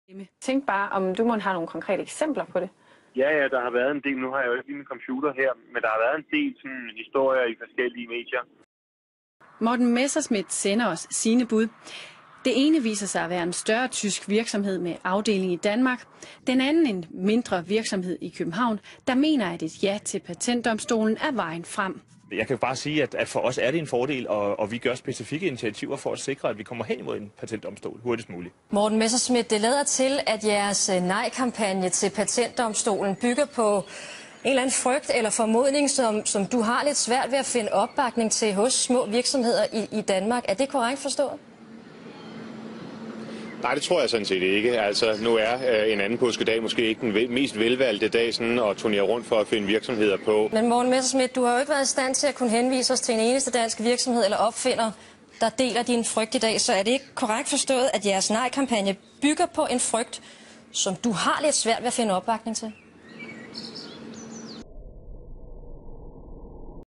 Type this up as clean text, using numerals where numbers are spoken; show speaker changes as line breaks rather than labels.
Jeg tænkte bare, om du må have nogle konkrete eksempler på det.
Ja, der har været en del. Nu har jeg jo ikke min computer her, men der har været en del sådan, historier i forskellige medier.
Morten Messerschmidt sender os sine bud. Det ene viser sig at være en større tysk virksomhed med afdeling i Danmark. Den anden en mindre virksomhed i København, der mener, at et ja til patentdomstolen er vejen frem.
Jeg kan bare sige, at for os er det en fordel, og vi gør specifikke initiativer for at sikre, at vi kommer hen imod en patentdomstol hurtigst muligt.
Morten Messerschmidt, det lader til, at jeres nej-kampagne til patentdomstolen bygger på en eller anden frygt eller formodning, som du har lidt svært ved at finde opbakning til hos små virksomheder i Danmark. Er det korrekt forstået?
Nej, det tror jeg sådan set ikke. Altså, nu er en anden påskedag måske ikke den mest velvalgte dag sådan at turnere rundt for at finde virksomheder på.
Men Morten Messerschmidt, du har jo ikke været i stand til at kunne henvise os til en eneste dansk virksomhed eller opfinder, der deler din frygt i dag. Så er det ikke korrekt forstået, at jeres nej-kampagne bygger på en frygt, som du har lidt svært ved at finde opbakning til?